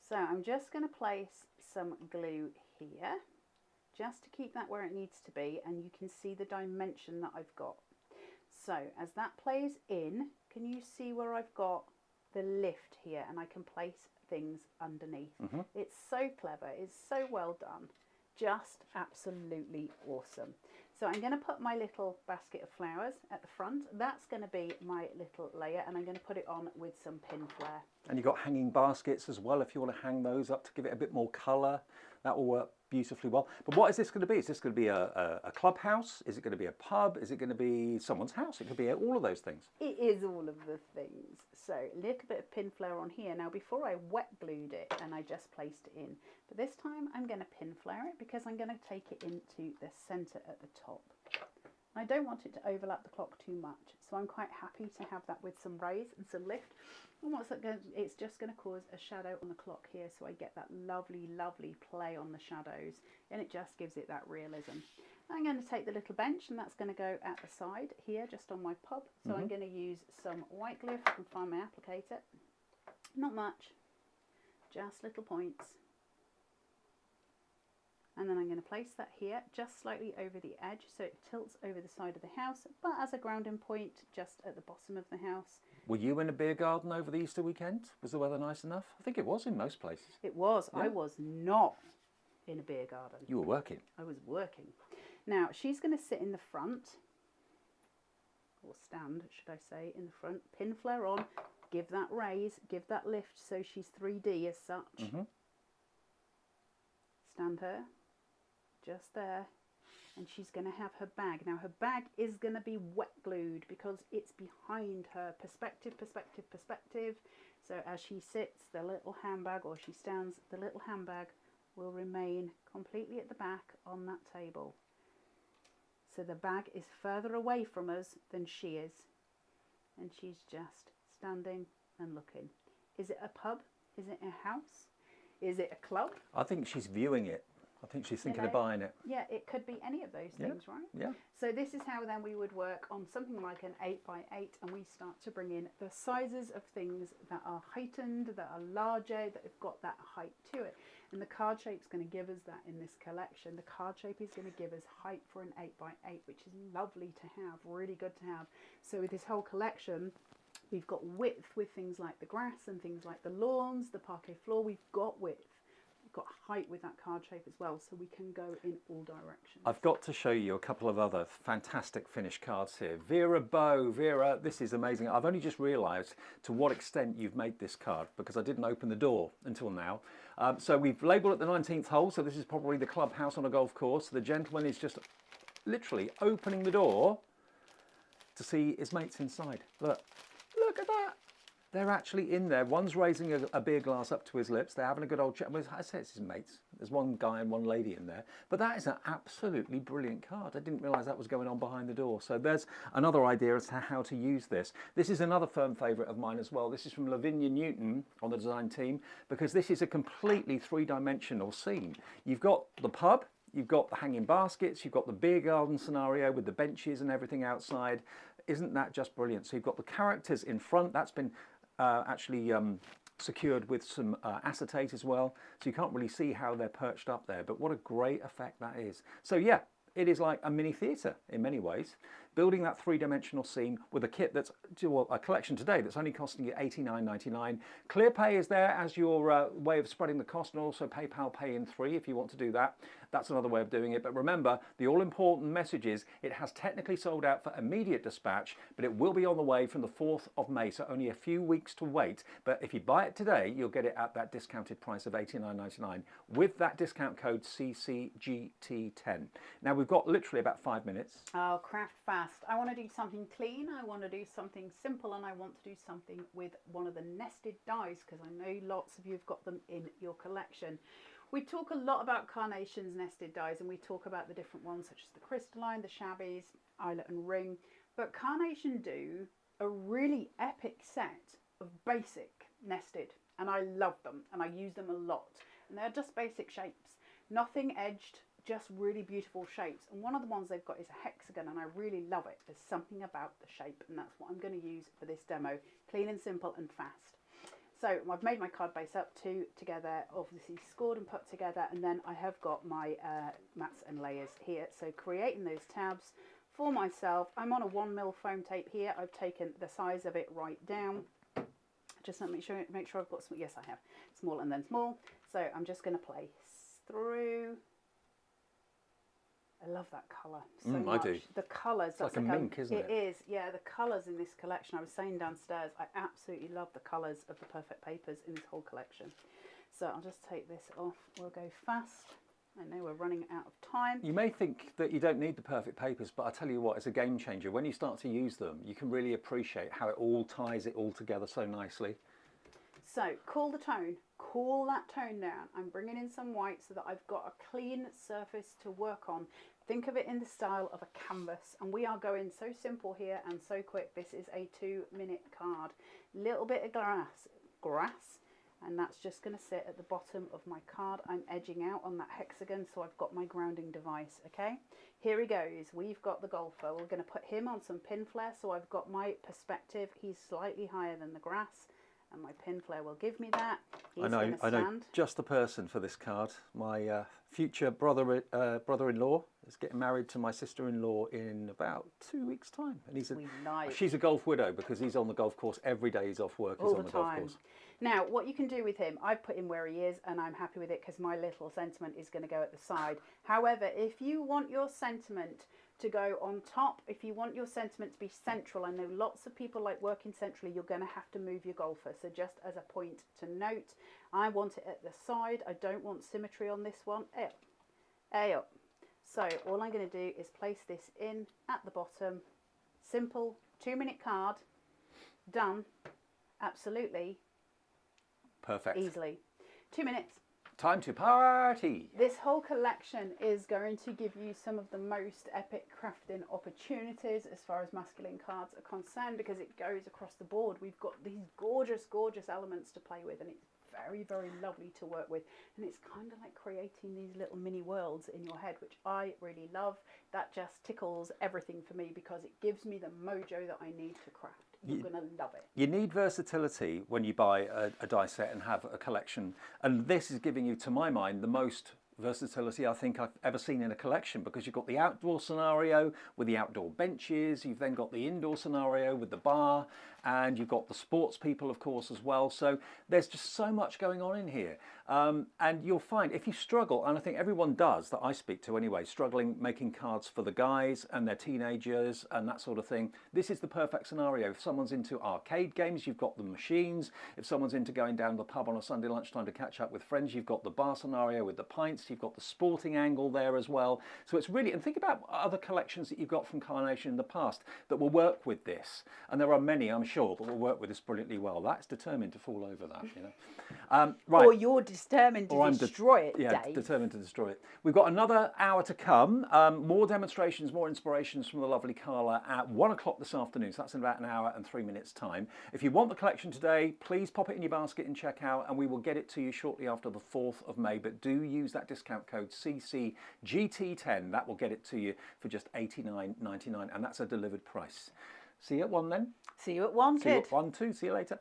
So I'm just going to place some glue here, just to keep that where it needs to be, and you can see the dimension that I've got. So as that plays in, can you see where I've got the lift here, and I can place things underneath? It's so clever. It's so well done. Just absolutely awesome. So I'm going to put my little basket of flowers at the front. That's going to be my little layer, and I'm going to put it on with some pin flare. And you've got hanging baskets as well if you want to hang those up to give it a bit more colour. That will work beautifully well. But what is this going to be? Is this going to be a clubhouse? Is it going to be a pub? Is it going to be someone's house? It could be all of those things. It is all of the things. So a little bit of pin flare on here. Now before I wet glued it and I just placed it in. But this time I'm going to pin flare it because I'm going to take it into the centre at the top. I don't want it to overlap the clock too much. So I'm quite happy to have that with some raise and some lift. And what's that going to, it's just going to cause a shadow on the clock here, so I get that lovely, lovely play on the shadows, and it just gives it that realism. I'm going to take the little bench, and that's going to go at the side here, just on my pub. So I'm going to use some white glue if I can find my applicator. Not much, just little points. And then I'm going to place that here, just slightly over the edge, so it tilts over the side of the house, but as a grounding point, just at the bottom of the house. Were you in a beer garden over the Easter weekend? Was the weather nice enough? I think it was in most places. It was. Yeah. I was not in a beer garden. You were working. I was working. Now, she's going to sit in the front, or stand, should I say, in the front, pin flare on, give that raise, give that lift, so she's 3D as such. Stand her. Just there, And she's going to have her bag. Now her bag is going to be wet glued because it's behind her. Perspective, perspective, perspective. So as she sits, the little handbag, or she stands, the little handbag will remain completely at the back on that table. So the bag is further away from us than she is. And she's just standing and looking. Is it a pub? Is it a house? Is it a club? I think she's viewing it. I think she's thinking of buying it. Yeah, it could be any of those things, right? Yeah. So this is how then we would work on something like an 8x8, and we start to bring in the sizes of things that are heightened, that are larger, that have got that height to it. And the card shape's going to give us that in this collection. The card shape is going to give us height for an 8x8, which is lovely to have, really good to have. So with this whole collection, we've got width with things like the grass and things like the lawns, the parquet floor. We've got width. Got height with that card shape as well, so we can go in all directions. I've got to show you a couple of other fantastic finished cards here. Vera Bow, Vera, this is amazing. I've only just realised to what extent you've made this card because I didn't open the door until now. So we've labelled it the 19th hole, so this is probably the clubhouse on a golf course. The gentleman is just literally opening the door to see his mates inside. Look at that. They're actually in there. One's raising a beer glass up to his lips. They're having a good old chat. Well, I say it's his mates. There's one guy and one lady in there. But that is an absolutely brilliant card. I didn't realise that was going on behind the door. So there's another idea as to how to use this. This is another firm favourite of mine as well. This is from Lavinia Newton on the design team, because this is a completely three-dimensional scene. You've got the pub. You've got the hanging baskets. You've got the beer garden scenario with the benches and everything outside. Isn't that just brilliant? So you've got the characters in front. That's been actually secured with some acetate as well, so you can't really see how they're perched up there, but what a great effect that is. So yeah, it is like a mini theatre in many ways, building that three-dimensional scene with a kit that's, well, a collection today that's only costing you $89.99. ClearPay is there as your way of spreading the cost, and also PayPal Pay in 3 if you want to do that. That's another way of doing it. But remember, the all-important message is it has technically sold out for immediate dispatch, but it will be on the way from the 4th of May, so only a few weeks to wait. But if you buy it today, you'll get it at that discounted price of $89.99 with that discount code CCGT10. Now, we've got literally about 5 minutes. Oh, craft fast. I want to do something clean, I want to do something simple, and I want to do something with one of the nested dies, because I know lots of you have got them in your collection. We talk a lot about Carnation's nested dies, and we talk about the different ones such as the crystalline, the shabbies, eyelet and ring, but Carnation do a really epic set of basic nested, and I love them and I use them a lot, and they're just basic shapes, nothing edged, just really beautiful shapes. And one of the ones they've got is a hexagon, and I really love it. There's something about the shape, and that's what I'm going to use for this demo. Clean and simple and fast. So I've made my card base up together, obviously scored and put together, and then I have got my mats and layers here. So creating those tabs for myself. I'm on a 1mm foam tape here. I've taken the size of it right down. Just to make sure I've got some, yes I have, small and then small. So I'm just going to place through. I love that colour so much. I do. The colours. It's like a mink, isn't it? It is, yeah. The colours in this collection, I was saying downstairs, I absolutely love the colours of the Perfect Papers in this whole collection. So I'll just take this off. We'll go fast. I know we're running out of time. You may think that you don't need the Perfect Papers, but I tell you what, it's a game changer. When you start to use them, you can really appreciate how it all ties it all together so nicely. So cool the tone, cool that tone down. I'm bringing in some white so that I've got a clean surface to work on. Think of it in the style of a canvas, and we are going so simple here and so quick. This is a 2-minute card. Little bit of grass, and that's just going to sit at the bottom of my card. I'm edging out on that hexagon, so I've got my grounding device. Okay, here he goes. We've got the golfer. We're going to put him on some pin flare, so I've got my perspective. He's slightly higher than the grass, and my pin flare will give me that. I know just the person for this card. My future brother-in-law is getting married to my sister-in-law in about 2 weeks' time, and she's a golf widow because he's on the golf course every day. He's off work. He's on the golf course. Now, what you can do with him, I've put him where he is, and I'm happy with it because my little sentiment is going to go at the side. However, if you want your sentiment to go on top, if you want your sentiment to be central, I know lots of people like working centrally, you're going to have to move your golfer. So just as a point to note, I want it at the side. I don't want symmetry on this one. Up. So all I'm going to do is place this in at the bottom. Simple 2-minute card. Done. Absolutely. Perfect. Easily. 2 minutes. Time to party. This whole collection is going to give you some of the most epic crafting opportunities as far as masculine cards are concerned, because it goes across the board. We've got these gorgeous, gorgeous elements to play with, and it's very, very lovely to work with. And it's kind of like creating these little mini worlds in your head, which I really love. That just tickles everything for me because it gives me the mojo that I need to craft. You're going to love it. You need versatility when you buy a die set and have a collection. And this is giving you, to my mind, the most versatility I think I've ever seen in a collection, because you've got the outdoor scenario with the outdoor benches, you've then got the indoor scenario with the bar, and you've got the sports people, of course, as well. So there's just so much going on in here. And you'll find if you struggle, and I think everyone does that I speak to anyway, struggling making cards for the guys and their teenagers and that sort of thing, this is the perfect scenario. If someone's into arcade games, you've got the machines. If someone's into going down to the pub on a Sunday lunchtime to catch up with friends, you've got the bar scenario with the pints, you've got the sporting angle there as well. So it's really, and think about other collections that you've got from Carnation in the past that will work with this. And there are many, I'm sure, that will work with this brilliantly well. That's determined to fall over that, you know. Right. Or you're determined to destroy it, yeah, Dave. determined to destroy it. We've got another hour to come. More demonstrations, more inspirations from the lovely Carla at 1 o'clock this afternoon. So that's in about an hour and 3 minutes time. If you want the collection today, please pop it in your basket and check out, and we will get it to you shortly after the 4th of May. But do use that discount code CCGT10. That will get it to you for just $89.99, and that's a delivered price. See you at 1 then. See you at 1, See you at 1 too. See you later.